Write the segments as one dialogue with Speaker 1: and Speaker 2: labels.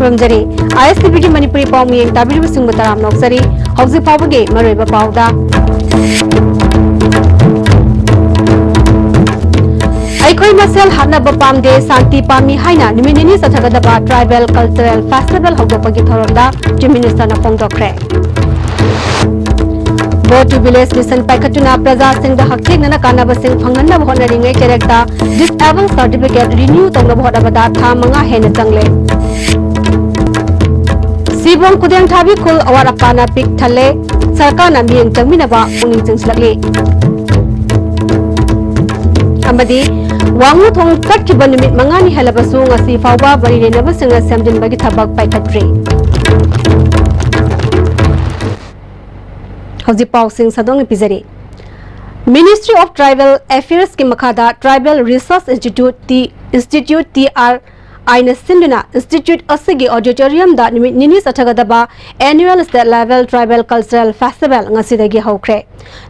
Speaker 1: खुरमजरी ISTV की मणिपुरी पाव मियेंग ताबिरबु सिंह बताराम नौकसरी हौजी पावगे मरोइबा पावदा अखोई मसेल हानब पामदे शांति पामी हाइना निमिनिनी सथगदबा ट्राइबल कल्चरल फेस्टिवल हौदोपगी थोरमदा चीफ मिनिस्टर ना फोंदोखरे Go to village mission paikhatuna praja singh da hakthengna kanaba sing phangna honaringai cherekta disable certificate renew tongna bhodabada tha manga hena changle Sibong kudeng thabi khul awara pana pik thale sarkar na mieng changmina ba pungning chingslakli amadi wangu thong katkiba nimit mangani halabasu ngasi fawba bari renaba singa samjin bagi thabak paikhatri Hojipau Singh Sadong Pizari Ministry of Tribal Affairs ki makhada Tribal Resource Institute TR Aina Sinduna Institute Asigi Auditorium da nini sathagadaba Annual State Level Tribal Cultural Festival ngasidagi hawkre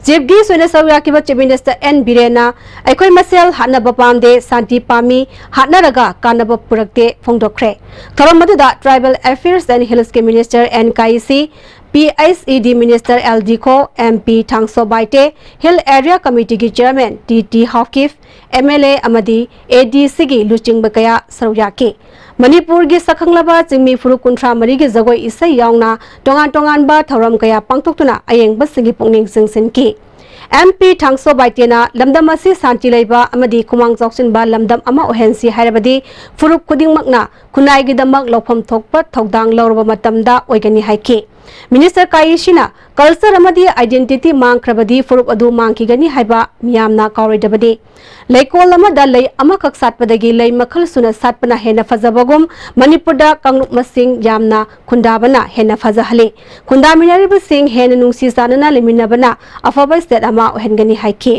Speaker 1: Jibgi Sune Sawya ki Chief Minister N Birena Aikoi Masel Hanaba Pamde Santi Pami Hanaraga Kanaba Purakte Phongdokre Thoramadu Tribal Affairs and Hills ki Minister N Kaisi PICD Minister Aldiko MP Thangso Baite Hill Area Committee ki Chairman TT Hawkif MLA Amadi ADC ki Luching Bakaya Saryaki Manipur gi sakhanglaba chingmi furu kunthra mari gi jagoi isai yaungna tongan ba thoram kaya pangtoktuna ayeng basingi pungning singsin ki MP Thangso Baitena lamdam asi santi leiba amadi kumang joksin ba lamdam ama ohensi hairabadi furuk kuding makna kunai gi damak lopham thokpa thodang lawrba matamda oigani haiki Minister Kaishina culture amadi identity mangkrabadi furup adu mangkigani haiba miyamna kauridabadi leikol amada lei amakak satpadagi lei makhal suna satpana hena fazabagum manipurda kangnuk masing yamna khundabana hena fazahali khundaminariba sing hena nungsi sanana liminabana afaba state ama ohengani haiki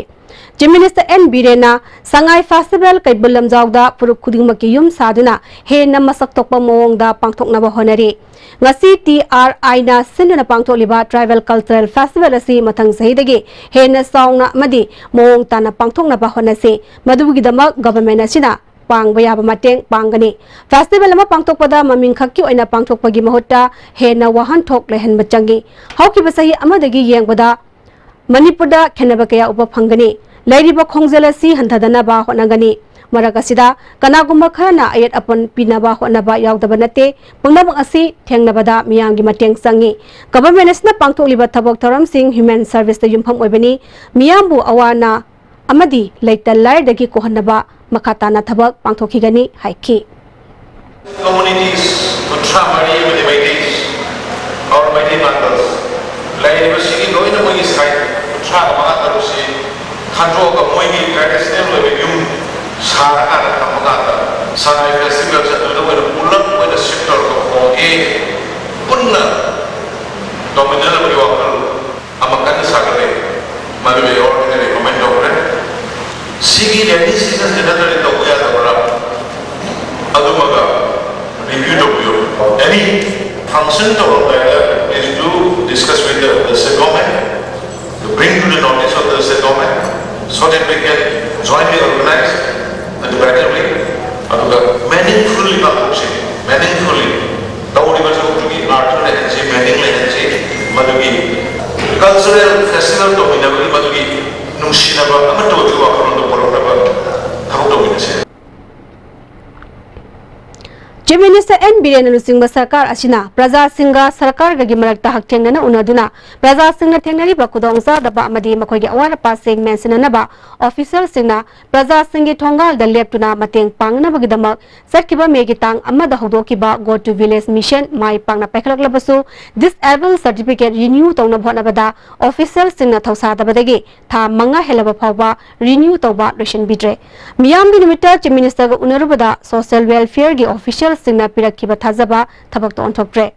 Speaker 1: Chief Minister N Birena Sangai Festival kay bulam jawda puruk kuding makiyum saduna hena masak tokpa mawongda pangthokna ba honari ngasi TRI na sinduna pangtholiba Tribal Cultural Festival asi mathang sahidagi hena saungna madi mawong tana pangthokna ba honasi madugi damak government asina pangba yaba mateng pangani festival ama pangthokpada maming khakki oina pangthokpagi mahutta hena wahan thok lehen bachangi hauki basahi amadagi yengbada Manipurda khenaba kaya upa phangani lairiba khongjala si hanthadana ba honagani maragasida kanagumba kharana ayat apon pinaba honaba yaudaba nate pungnabang asi thengnabada miyamgi mateng sangi government asna pangtholiba thabok thoram sing human service da yumpham oibani miyambu awana amadi leita lair dagi kohanaba makhatana thabak pangthokigani haiki
Speaker 2: communities kontramari with the Metis or Meti Mandals lairiba sigi loina mogi side Chaka Mata si Kanjo ka moigi traditional level yung sara ana kamagata sanai festival sa tulo ko ulang ko na sector ko punna dominant mo yung amakan sagale maluwi ordinary comment over sigi ready season dinadari to kuya to ra adumaga review do any function to is to discuss with the government to bring to the notice of the state government so that we can jointly organize and better way meaningfully Daudi Basu to be art and meaningly Madugi cultural festival to Minabali Madugi Nushinaba Amato to Akron to Poraba how to witness
Speaker 1: Chief Minister N Birena Lusingba Sarkar Asina Praja Singha Sarkar gagi marakta hakthengna unaduna Praja Singha thengnari ba kudongsa daba amadi makhoi gi awara pa sing mentionana ba official singna Praja Singhi thongal da leptuna mateng pangna bagi damak satkiba megi tang amada hodokiba go to village mission mai pangna pekhlaklabasu disable certificate renew tongna bhona bada official singna thausa dabadagi tha manga helaba phawba renew tawba lotion bidre miyam gi nimita Chief Minister ga unarubada social welfare gi official Singna Pirakkiba Thazaba Thabak to Onthokre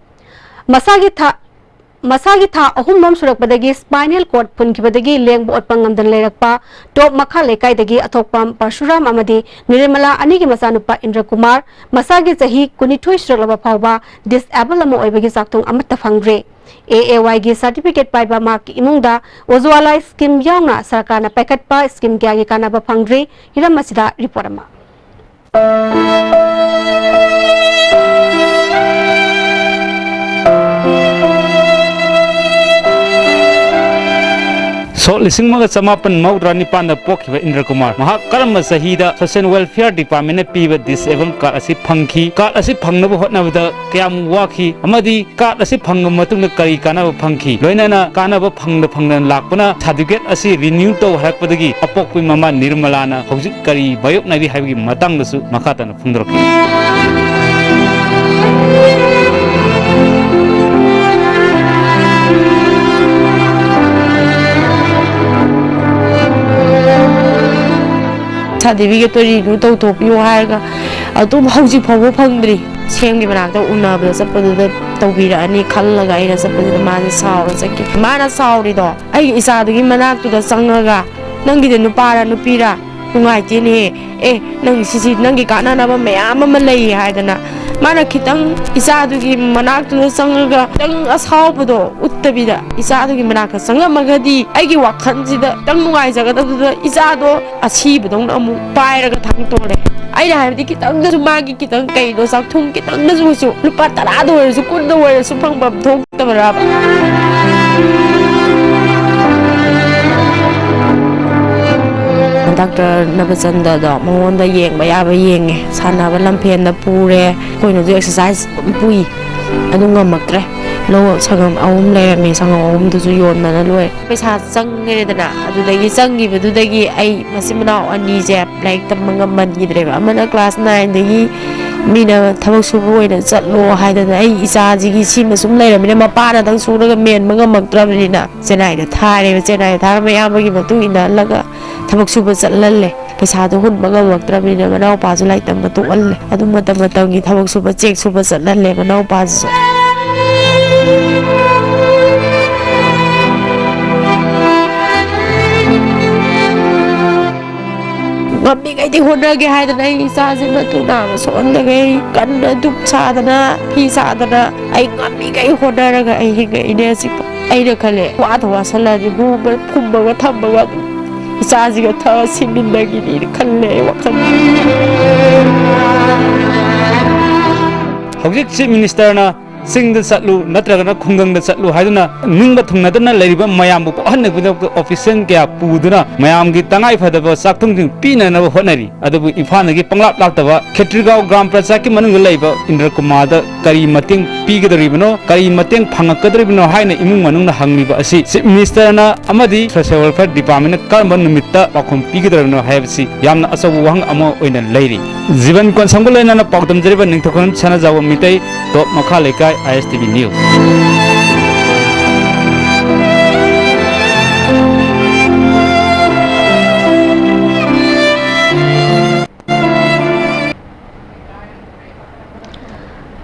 Speaker 1: Masagi tha ahum mam surakpadagi spinal cord punkibadagi lengbo otpangamdan leirakpa top makha lekai dagi athokpam Parshuram amadi Nirmala anigi masanupa Indra Kumar masagi chahi kunithoi suraklaba phawba disable amo oibagi saktung amatta phangre AAY gi certificate paiba mak imungda Ojwala scheme yauna sarkarna paikatpa scheme gyagi kanaba phangre hiram masida report ama
Speaker 3: लिसिंग मग चमापन मौद्रा निपान पोखिब इंद्र कुमार महा करम सहीदा social welfare department ने पीब disable card असी फंखी card असी फंगनब होटनबद कयाम वाखी अमदी card असी फंग मतुंग करी कानब फंखी लोइनाना कानब फंगन लाकपना सर्टिफिकेट असी रिन्यू तो हरपदगी अपोक्पि ममा निर्मलाना हौजिक करी बयोक नाइबी हाइबगी मतंगदसु मखातन फुंदरकी
Speaker 4: सर्टिफिकेट रिन्यू तौथोपियो हारगा अदुम हौजिक फावबो फंद्री सेमगी मनाक्ता उन्नबदा चप्पदुदा तौबिरानी खल्लगा आइना चप्पदुदा माने सावरा चक्की माना सावरिदो आई इसादुगी मनाक्तुदा चंगगा नंगिदे नुपारा नुपीरा नुंगाइतेने ए नंगी सिसि नंगी कानानाबा मयाम अमा लई हायदना माना खितंग इसादुगी मनाक्तुदा चंगगा तंग असावबदो उत्तबिदा इसादुगी मनाक्ता चंगमगदी आइगी वाखनसिदा तंग नुंगाइजगदबदुदा इसादो असीबदों अमु पायरगा थांगतोरे आइना हायबदि खितंगदसु मागी खितंग कइनो साक्थुम खितंगदसु लुपा 10 दोरसु 10 दोरसु फंगबम थोक्तबराबा डॉक्टर नबचंद मौन येंब याब येंगे सानब लम्फेन पूरे कोई एक्सरसाइज पुई अमक्ट्रे लो संगम अहम लेरमे संगम अहमदुसु योनना लोय पैसा चंगरेदना अदुदगी चंगिबदुदगी आई मसि मनाव अनीजे लाइक तमंगमनगिद्रेबा अमना क्लास 9 दगी मीना थबक सुबु ओइना चलो हाइदना आई इसाजिगी सिम सुम लेरमिना मपाना दंग सुरगा मेन मंगमक्ट्रबनिना चेनाइदा थारे चेनाइ थार मयामगी मतु इना लगा थबक सुबु चलले पैसादो हुन मंगमक्ट्रबनिना मनाव पाजु लाइतम तोअल्ले अदु मतमतंगी थबक सुबु चेक सुबु चलले मनाव पाजु ngami gai di honage haidana isaje matuna sondagai kanna duk sadana phi sadana ai ngami gai honaraga ai hinga ine sip ai da khale wa thwa sala di bu phumba thambaga isaje ga tha simindagi ni khalle wa khan
Speaker 3: हौजिक chief minister ना सिंग चलू नत्रगना खुंगंग चलू हाइदुना निंग थुंगनदना लैरिबा मयाम बु अहनबुद official क्या पुदुना मयाम गी तंगाई फदब साक्थुंग पीननब honorary अदबु इफानगी पंगलाप लाक्तबा खेत्रिगांव ग्राम पंचायत की मनुंग लैबा Indra Kumar the करी मतेंग पीगदरिबनो करी मतेंग फंगकदरिबनो हाइना इमुंग मनुंग हंगलिबा असि चीफ मिनिस्टर ना अमदी सोशल वेलफेयर डिपार्टमेंट करम निमित्त पाखुम पीगदरिबनो हायबसि यामना असब वहंग अमो ओइना लैरि जीवन कोनसंग लेना पाउतम जरिबा निंगथखन छना जाव मितै टॉप मखा लेका ISTV News.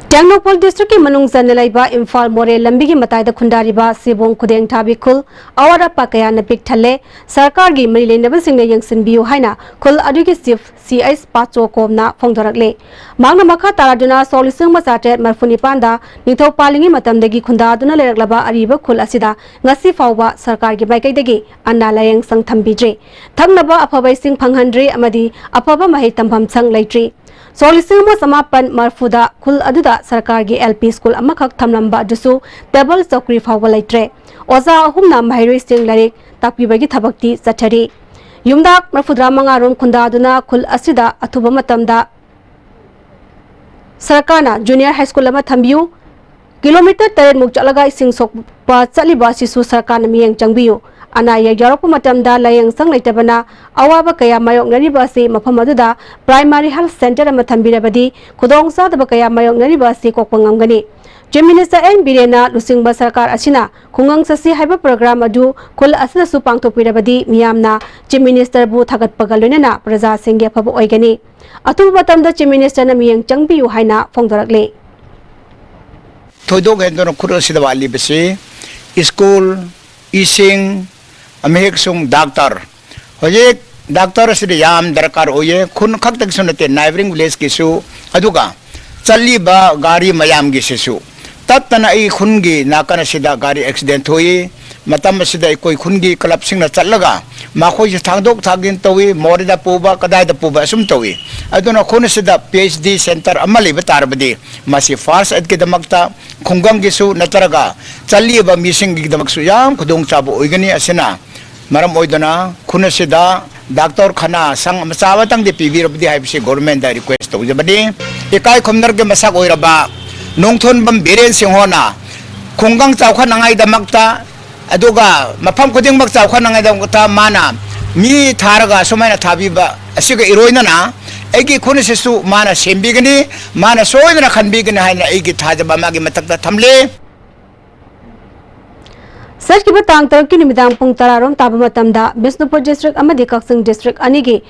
Speaker 1: टेक्नोपोल डिस्ट्रिक्ट की मनुंग जनलाइबा इम्फाल मोरे लंबी की मतायदा खुंडारिबा सिबोंग खुदेंग थाबी खुल अवारा पाकया न पिक थले सरकार की मरी लेनबल सिंह ने यंगसिनबियो हाइना खुल अदुगी चीफ CS पाचो कोमना फोंगदरकले मांगना मखा तारादुना सोलिसिंग मचाटे मरफुनिपांदा निथौ पालिंगी मतमदगी खुंदादुना लेरकलबा अरिबा खुल असिदा ngasi फावबा सरकार की माइकैदगी अन्ना लायंग संग थंबिद्रे थंगनबा अफबै सिंह फंगहंद्रे अमदी अफबा महे तंभम संग लैट्री सोलिसिंग समापन मरफुदा खुल अदुदा सरकार की LP स्कूल अमखक थमलंबा दुसु टेबल चौकरी फावबा लैट्रे ओजा अहुमना महैरोइ सिंग लारिक ताकपिबगी थबक्ति चथरी युमदाक मरफुद्रा मंगारोम खुंदादुना खुल असिदा अथुबा मतमदा सरकारना जूनियर हाई स्कूल अमा थंबियु किलोमीटर 3 मुक चलगा इसिंग सोकपा चलिबा सिसु सरकारना मियंग चंगबियु अनाया यारोप मतमदा लायंग संग लैतबना अवाबा कया मायोंगनरिबा से मफम अदुदा प्राइमरी हेल्थ सेंटर अमा थंबिरबदी खुदोंग सादबा कया मायोंगनरिबा से कोकपंगमगनी चीफ मिनिस्टर एन बिरेना लुसिंगबा सरकार असिना खुंगंग ससी हाइबा प्रोग्राम अदु खुल असिदसु पांगथोपिरबदी मियामना चीफ मिनिस्टर बु थागतपगा लोइनना प्रजा सिंगे अफबा ओइगनी अतुब मतमदा चीफ मिनिस्टर ना मियंग चंगबियु हाइना फोंगदरकले
Speaker 5: थोदोग हेंदोन खुरसिदा वाली बसे स्कूल इसिंग अमेक सुंग डॉक्टर होजे डॉक्टर से याम दरकार होये खुन खक्तक सुनते नाइबरिंग विलेज किसु अदुगा चल्लीबा गाड़ी मयाम गिसु तत्तना ई खुनगी नाकन सिदा गाड़ी एक्सीडेंट होई मतम सिदा कोई खुनगी क्लब सिंग न चलगा माखोय थांगदोक थागिन तोवी मोरिदा पुबा कदायदा पुबा सुम तोवी अदुना खुन सिदा PhD सेंटर अमली बतारबदी मासी फार्स एड के दमकता खुंगंग गिसु नतरगा चल्लीबा मिसिंग गी दमकसु याम खुदोंग चाबो ओइगनी असिना maram oidana khunasida doctor khana sang machawatang de pibirabdi haibsi government da request to jabadi ikai khomnar ge masak oiraba nongthon bam beren singhona khonggang chawkha nangai damakta aduga mafam khuding mak chawkha nangai damakta mana mi tharaga somaina thabiba asiga iroina na egi khunasisu mana sembigani mana soidana khanbigani haina egi thajaba magi matakta thamle
Speaker 1: Search ki batang tarak ki nimidang pung tararom tabamatamda Bisnupur district amadi Kaksing district anigi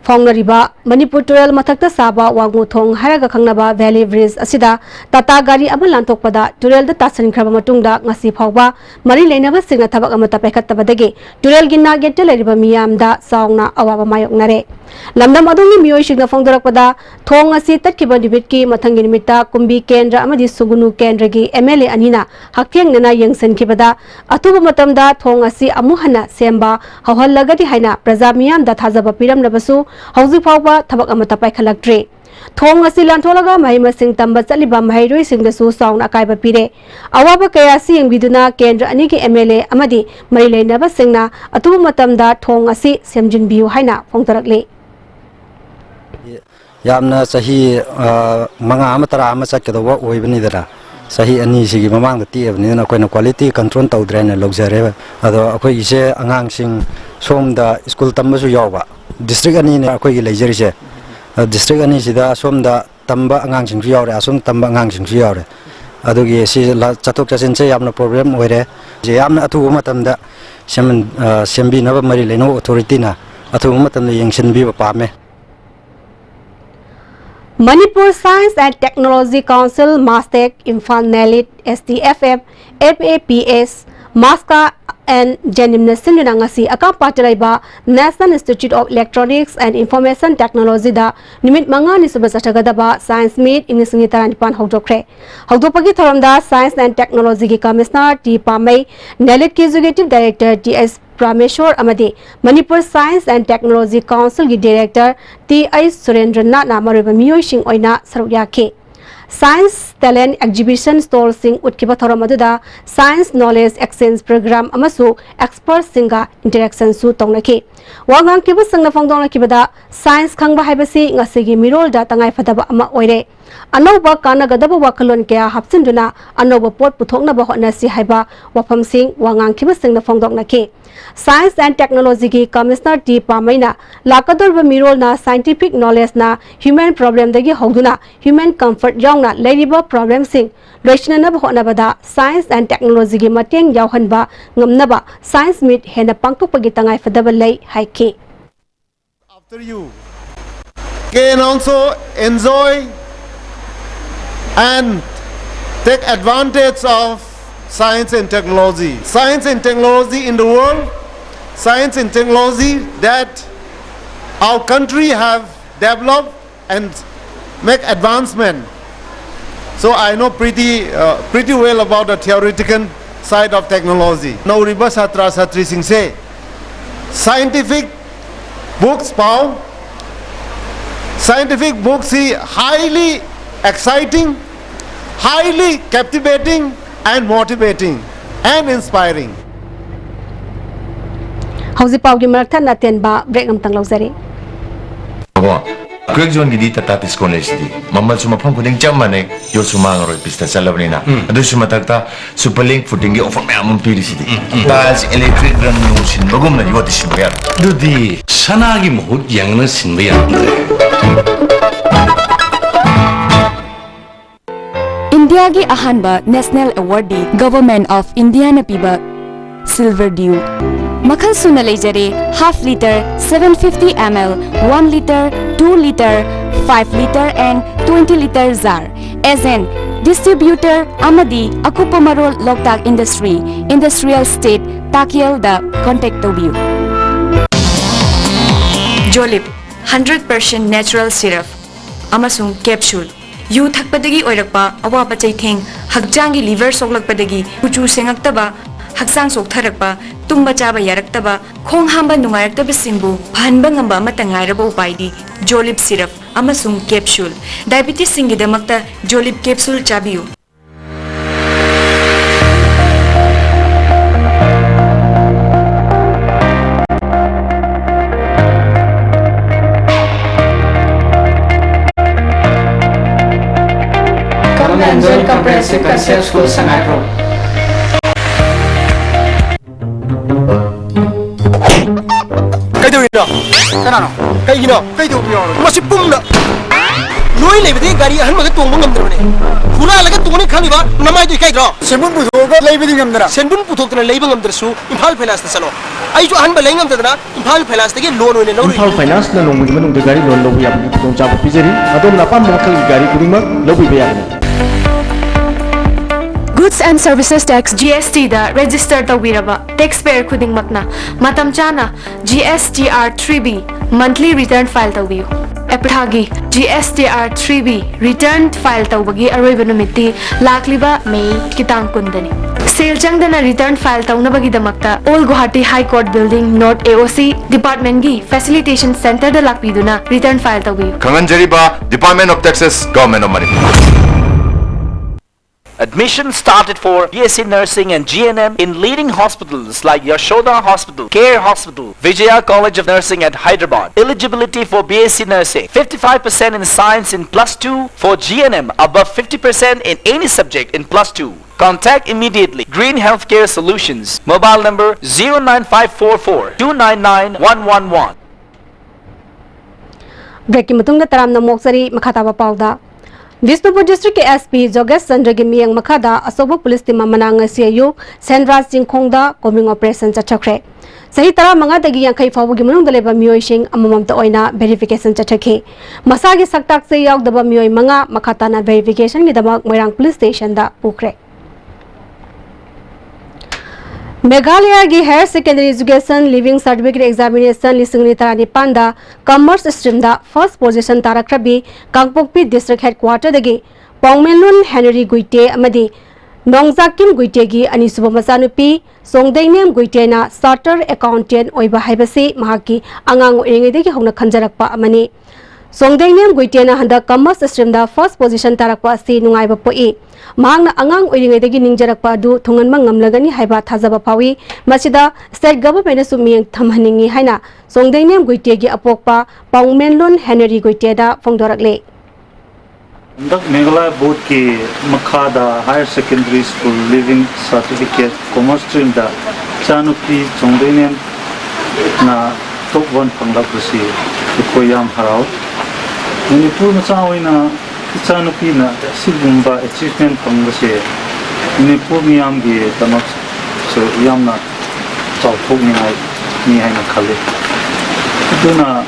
Speaker 1: Fongnariba Manipur Tural mathakta saba wangmu thong haraga khangnaba Valley Bridge asida tata gari amal lantokpada Tural da tasan khraba matungda ngasi phawba mari leinaba singna thabak amata paikhattabadagi Tural ginna gette leriba miyamda saungna awaba mayoknare lamdam adungi miyoi signa phongdorakpada thong asi tatkiba dibit ki mathangi nimita kumbi kendra amadi sugunu kendra gi MLA anina haktheng nana yengsen kibada atuba matamda thong asi amuhana semba hawhallagadi haina praja miyamda thajaba piram nabasu hauji phawba thabak amata paikhalaktre thong asi lantholaga mahima sing tamba chaliba mahairoi singdasu saungna akaiba pire awaba kaya si yengbiduna kendra ani ki MLA amadi mari leinaba singna atuba matamda thong asi semjinbiu haina phongtarakle
Speaker 6: yamna sahi manga amatara amasak kedawa oibani sahi ani sigi mamang ti abni na koina quality control tawdre na logjare ado akoi ise angang sing somda school tambasu yawa district ani ne akoi gi leijeri se district ani sida somda tamba angang sing yaure asum tamba angang sing yaure ado gi si chatok chasin se yamna problem oire je yamna atu matamda sembi na mari leno authority na atu matamda yengsin bi pame
Speaker 1: Manipur Science and Technology Council, MASTEC, Imphal NELIT, STFF, FAPS, MASCA and Janimna Sinduna ngasi akam patalaiba National Institute of Electronics and Information Technology da nimit manga ni subasatagadaba Science Meet inisngi taranipan hawdokre hawdopagi thoramda Science and Technology ki Commissioner T Pamai NELIT ki Executive Director TS Prameshwar amadi Manipur Science and Technology Council ki Director T.I. Surendranath na mariba miyoi sing oina saruk yakhe Science Talent Exhibition Stall sing utkiba thoram aduda Science Knowledge Exchange Program amasu Expert singa interaction su tongnaki wangang kibu sangna phongdongna kibada Science khangba haibasi ngasigi mirol da tangai fadaba ama oire anoba kana gadaba wakalon kya hapsinduna anoba pot puthokna ba hona si haiba wafam sing wangang kibu sangna phongdongna ki Science and Technology ki Commissioner T Pamaina lakador ba mirol na scientific knowledge na human problem dagi hogduna human comfort yaungna leiriba problem sing loisna na ba hona bada Science and Technology ki mateng yauhan ba ngamna ba Science Meet hena pangtok pagi tangai fadaba lei haike
Speaker 7: after you can also enjoy and take advantage of science and technology. Science and technology in the world, science and technology that our country have developed and make advancement. So I know pretty well about the theoretical side of technology. Now riba satra satri sing say scientific books pow scientific books is highly exciting, highly captivating and motivating and inspiring.
Speaker 1: Hauzi pau gi marathan na ten ba break am tang lauzari
Speaker 8: Quick zone gidi tatapis college di mamal suma phang kuding chamane yo suma ngaro pista salabni na adu suma takta superlink footing gi offer ma am piri sidi bas electric run no sin bagum na yoti sin ya
Speaker 9: dudi sanagi mohut yangna sinba ya
Speaker 10: India ki ahanba national award di Government of India na piba Silver Dew Makhal suna leijare half liter 750 ml 1 liter 2 liter 5 liter and 20 liter jar as an distributor amadi akupa marol Loktak industry industrial state Takiel da contact to view Jolip 100% natural syrup amasung capsule yu thakpadagi oirakpa awaba chaitheng hakjangi liver soklakpadagi kuchu sengaktaba haksang soktharakpa tumba chaba yaraktaba khong hamba nungairaktaba singbu phanba ngamba amata ngairaba upaidi Jolip syrup amasung capsule diabetes singidamakta Jolip capsule chabiyu
Speaker 11: Basic Concept School Sangaypur.
Speaker 12: Kaido kanano kaigino kaido biyo masi pumna noi lebedi gari ahan maga tong mangam drone hura laga tongni khani ba namai doi kai dro senbun puthoga leibedi ngamdara senbun puthokna leiba ngamdrasu imphal finance ta chalo ai jo ahan ba lei ngamdana imphal finance tagi loan oine lori
Speaker 13: imphal finance na nongmi manung de gari loan lobu yabni tong cha pijeri adom na pam makhal gari kudingma lobu be yabni
Speaker 14: Goods and Services Tax GST da register tawiraba taxpayer khudingmakna matam chana GSTR 3B monthly return file tawiyu ephagi GSTR 3B return file tawbagi aroiba numiti lakliba May kitang kundani sale changdana return file tawnabagi damakta All Guwahati High Court Building North AOC Department gi Facilitation Center da lakpiduna return file tawiyu
Speaker 8: Kanganjariba Department of Taxes Government of Manipur.
Speaker 15: Admission started for BSc Nursing and GNM in leading hospitals like Yashoda Hospital, Care Hospital, Vijaya College of Nursing at Hyderabad. Eligibility for BSc Nursing, 55% in Science in +2, for GNM above 50% in any subject in +2. Contact immediately Green Healthcare Solutions, mobile number 09544 299 111.
Speaker 1: Breaking Matunga Taram na Moksari Makataba Pauda. Visnupur District SP Jogesh Chandra gi miyang makhada asoba police team amana ngasi ayu Senraj Jingkhongda combing operation chachakre sahi tara manga dagi yankai fawu gi manung daleba miyoi sing amamam ta oina verification chachakhe masagi saktak se yaw daba miyoi manga makhata na verification gi daba Moirang police station da pukre Meghalaya gi Higher Secondary Education Living Certificate Examination lisingni tarani panda Commerce Stream da first position tarakrabi Kangpokpi District Headquarter dagi Pongmelun Henry Guite amadi Nongzakim Guite gi anisuba masanupi Songdainem Guite na Charter Accountant oiba haibasi mahaki angang oingai dagi hongna khanjarakpa amani Songdainem Guite na handa Commerce Stream da first position tarakpa si nungaiba poi Mahangna angang oiringai dagi ningjarakpa adu thungan mangamlagani haiba thajaba phawi masida state government su miyang thamhaningi haina Songdainem Guite gi apokpa Pongmenlon Henry Guite da phongdorakle
Speaker 16: Dak Meghalaya board ki makhada Higher Secondary School Living Certificate Commerce Stream da chanupi Songdainem na top 1 phanglapsi koyam harau Manipur macha oina Ichanupi na sigumba achievement pangbase Manipur miyam gi tamak so yamna chawthok ni haina khale iduna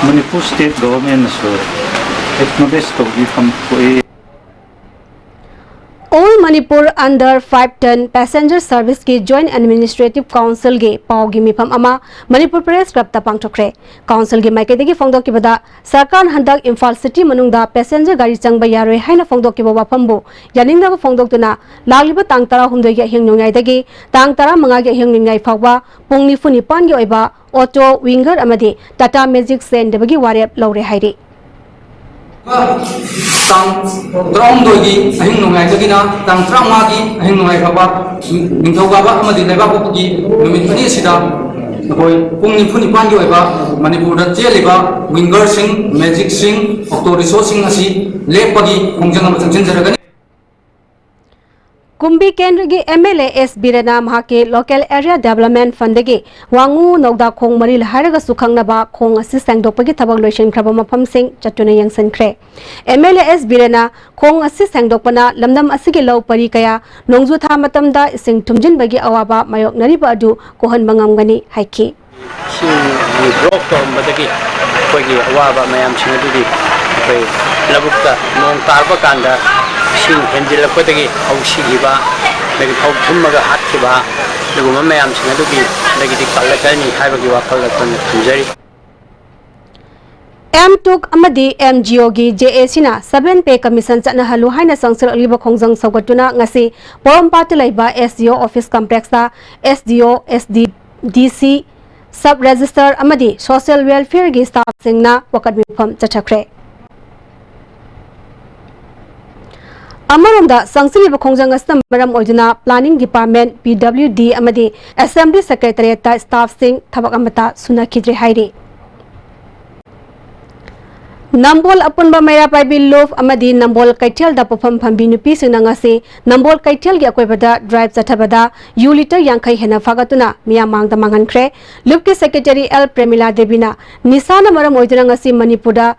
Speaker 16: Manipur state government so acknowledge to gi from
Speaker 1: All Manipur under 5 ton passenger service ki Joint Administrative Council ge pau gi mifam ama Manipur Press Club ta pangthokre council ge maike degi phongdok ki bada sarkar handak Imphal city manungda passenger gari changba yaroi haina phongdok ki bawa phambu yaningda ba phongdok tuna lagliba tang tara hundoi ge hingngai degi tang tara manga ge hingngai phawba pungni funi pan ge oiba auto winger amadi Tata Magic Sen debagi warep lawre hairi
Speaker 11: Tang Tram Dogi, Ahing Nungai Dagina, Tang Tramagi, Ahing Nungai Papa, Nintogaba, Amadi Levapogi, Numitani Sida, Pungni Punipan Yoeva, Manipur Jeliba, Winger Sing, Magic Sing, Octo Resourcing Asi, Lepagi, Pungjana Janjaragani.
Speaker 1: Kumbi Kendra gi MLA S Birana mahake local area development fund gi wangu nogda khong maril haraga sukhangna ba khong asi sangdokpagi thabak loisin khraba mafam sing chatuna yangsan khre MLA S Birana khong asi sangdokpana lamdam asigi law pari kaya nongju tha matamda sing thumjin bagi awaba mayok nari ba adu kohan bangam gani haiki
Speaker 17: block badagi kogi awaba mayam singadudi koi labukta nong tarba kanda sing hendil kodagi ausigiba lagi thau thummaga hatkiba luguma mayam singadugi lagi dikalakani haibagi wakal lakon thunjari
Speaker 1: M2 amadi MGO gi JAC na 7 pay commission chana halu haina sangsar aliba khongjang saugatuna ngasi Porompati laiba SDO office complex ta SDO SDDC sub register amadi social welfare gi staff singna wakat mifam chachakre Amaromda sangsiliba khongjang astam maram oiduna planning department PWD amadi assembly secretariat ta staff sing thabak amata suna khidre hairi Nambol apunba mayra paibi love amadi Nambol Kaitel da pofam phambi nupi sinangase Nambol Kaitel gi akoibada drive chathabada uliter yankai hena fagatuna miyamang da mangankre Lupki Secretary L Premila Devina nisana maram oidurangasi Manipura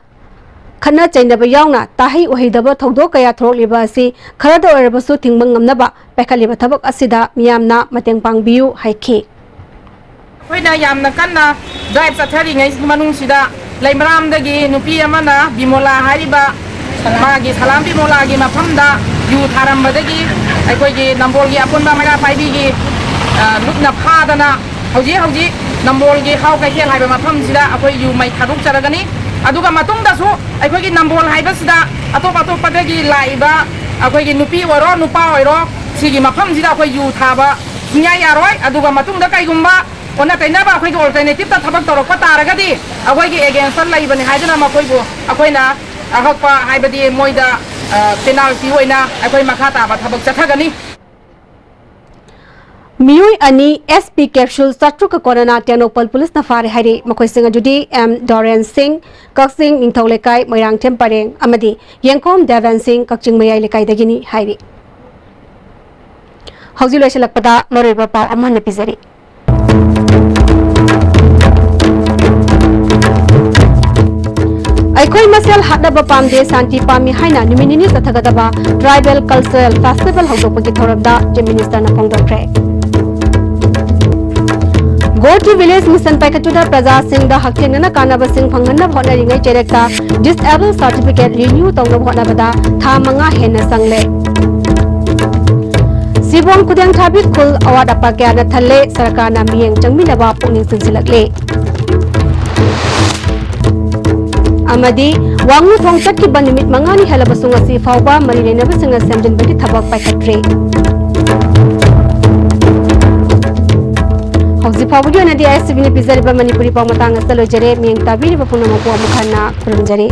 Speaker 1: khana chainaba yauna tahi ohidaba thogdo kaya throkliba asi kharada oirabasu thingmang ngamnaba pakhaliba thabak asida miyamna mateng pangbiu haiki
Speaker 18: Hoina yamna kanna drive chathari ngai manung sida Laimaram dagi nupi amana bimola hariba magi salam bimola gi mafamda yu tharam badagi aikoi gi nambol gi apunba mara paibi gi lukna phadana hauji nambol gi hau kai khel haiba mafam sida akoi yu mai tharuk charagani aduga matung da su aikoi gi nambol haiba sida atop padagi laiba akoi gi nupi oro nupa oiro sigi mafam sida akoi yu thaba nya yaroi aduga matung da kai gumba Ona kaina ba akhoi alternative ta thabak torok pa taragadi akhoi gi against laibani haidana makoi bo akhoina ahakpa haibadi moida penalty hoina akhoi makhata ba thabak chathagani
Speaker 1: Miyoi ani SP capsule satruk corona Tenopal police na fare haire makoi singa judi M Doran Singh Kaksing Ningthaulekai Moirang Tempareng amadi Yengkom Devan Singh Kakching Mayai lekai dagini haire Hauji loiselakpada loriba pa amhan pizari Aikoi masel hadaba pamde santi pami haina numinini sathagadaba tribal cultural festival hawdopagi thoramda je minister na phongdokre Go to village mission paikatuda praja singh da hakthengna kanaba singh phangna bhona ringai cherekta disabled certificate renew tawna bhona bada tha manga hena sangle Sibong kudang thabit khul award apakya na thalle sarkarna miyeng changmina ba pungning sinsilakle Amadi wangnu thongchat ki banimit mangani halabasung asi fawba marilena basinga semjin bagi thabak paikatre Hauzi fawdio na dia SBN pizari ba Manipuri pamatanga salo jare miyeng tabiri ba punama ko amukhana kurunjare